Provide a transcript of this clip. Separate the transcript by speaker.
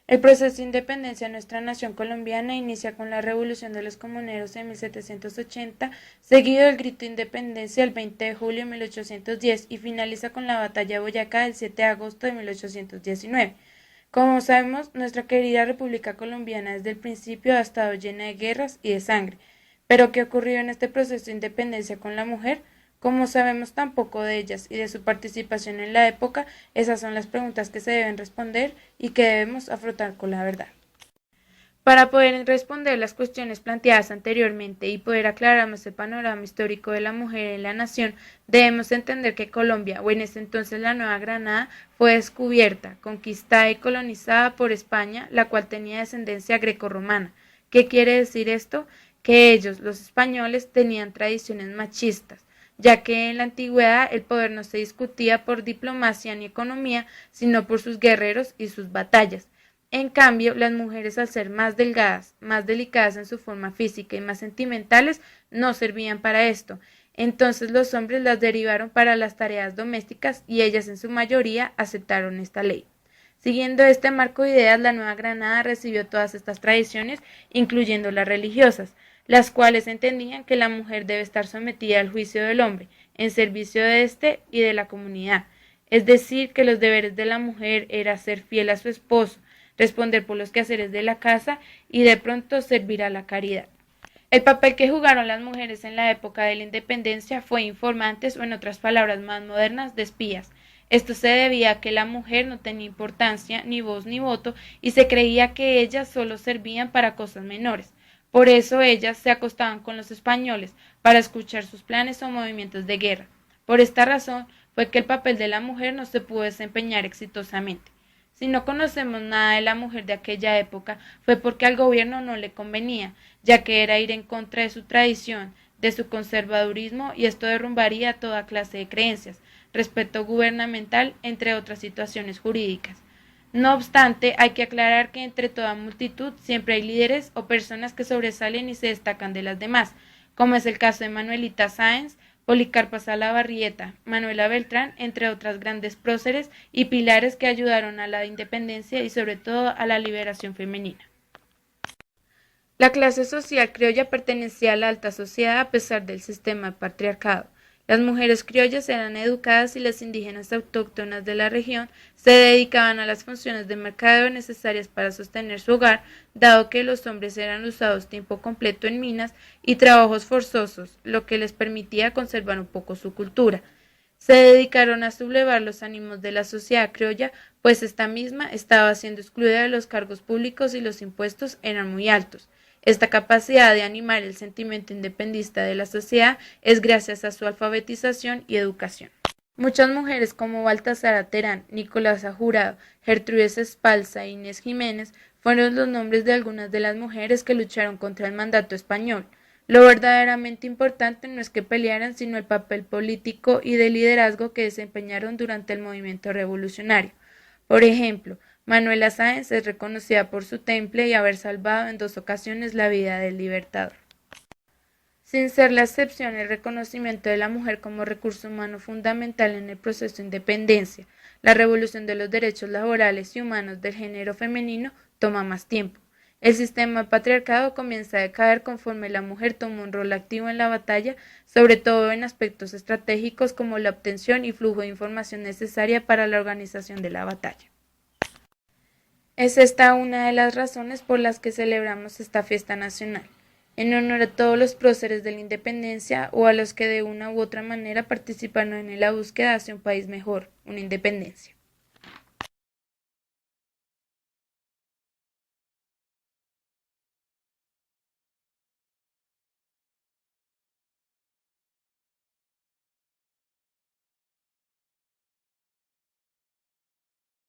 Speaker 1: El proceso de independencia de nuestra nación colombiana inicia con la Revolución de los Comuneros en 1780, seguido del Grito de Independencia el 20 de julio de 1810 y finaliza con la Batalla de Boyacá el 7 de agosto de 1819. Como sabemos, nuestra querida República Colombiana desde el principio ha estado llena de guerras y de sangre. Pero ¿qué ocurrió en este proceso de independencia con la mujer? Como sabemos tan poco de ellas y de su participación en la época, esas son las preguntas que se deben responder y que debemos afrontar con la verdad. Para poder responder las cuestiones planteadas anteriormente y poder aclararnos el panorama histórico de la mujer en la nación, debemos entender que Colombia, o en ese entonces la Nueva Granada, fue descubierta, conquistada y colonizada por España, la cual tenía descendencia grecorromana. ¿Qué quiere decir esto? Que ellos, los españoles, tenían tradiciones machistas, ya que en la antigüedad el poder no se discutía por diplomacia ni economía, sino por sus guerreros y sus batallas. En cambio, las mujeres, al ser más delgadas, más delicadas en su forma física y más sentimentales, no servían para esto. Entonces los hombres las derivaron para las tareas domésticas y ellas en su mayoría aceptaron esta ley. Siguiendo este marco de ideas, la Nueva Granada recibió todas estas tradiciones, incluyendo las religiosas, las cuales entendían que la mujer debe estar sometida al juicio del hombre, en servicio de éste y de la comunidad. Es decir, que los deberes de la mujer era ser fiel a su esposo, responder por los quehaceres de la casa y de pronto servir a la caridad. El papel que jugaron las mujeres en la época de la independencia fue informantes o en otras palabras más modernas de espías. Esto se debía a que la mujer no tenía importancia, ni voz ni voto, y se creía que ellas solo servían para cosas menores. Por eso ellas se acostaban con los españoles para escuchar sus planes o movimientos de guerra. Por esta razón fue que el papel de la mujer no se pudo desempeñar exitosamente. Si no conocemos nada de la mujer de aquella época, fue porque al gobierno no le convenía, ya que era ir en contra de su tradición, de su conservadurismo, y esto derrumbaría toda clase de creencias, respeto gubernamental, entre otras situaciones jurídicas. No obstante, hay que aclarar que entre toda multitud siempre hay líderes o personas que sobresalen y se destacan de las demás, como es el caso de Manuelita Sáenz, Policarpa Salabarrieta, Manuela Beltrán, entre otras grandes próceres y pilares que ayudaron a la independencia y sobre todo a la liberación femenina. La clase social criolla pertenecía a la alta sociedad a pesar del sistema patriarcado. Las mujeres criollas eran educadas y las indígenas autóctonas de la región se dedicaban a las funciones de mercadeo necesarias para sostener su hogar, dado que los hombres eran usados tiempo completo en minas y trabajos forzosos, lo que les permitía conservar un poco su cultura. Se dedicaron a sublevar los ánimos de la sociedad criolla, pues esta misma estaba siendo excluida de los cargos públicos y los impuestos eran muy altos. Esta capacidad de animar el sentimiento independentista de la sociedad es gracias a su alfabetización y educación. Muchas mujeres como Baltasara Terán, Nicolasa Jurado, Gertrudis Espalza e Inés Jiménez fueron los nombres de algunas de las mujeres que lucharon contra el mandato español. Lo verdaderamente importante no es que pelearan, sino el papel político y de liderazgo que desempeñaron durante el movimiento revolucionario. Por ejemplo, Manuela Sáenz es reconocida por su temple y haber salvado en 2 ocasiones la vida del Libertador. Sin ser la excepción el reconocimiento de la mujer como recurso humano fundamental en el proceso de independencia, la revolución de los derechos laborales y humanos del género femenino toma más tiempo. El sistema patriarcado comienza a decaer conforme la mujer toma un rol activo en la batalla, sobre todo en aspectos estratégicos como la obtención y flujo de información necesaria para la organización de la batalla. Es esta una de las razones por las que celebramos esta fiesta nacional, en honor a todos los próceres de la independencia o a los que de una u otra manera participaron en la búsqueda hacia un país mejor, una independencia.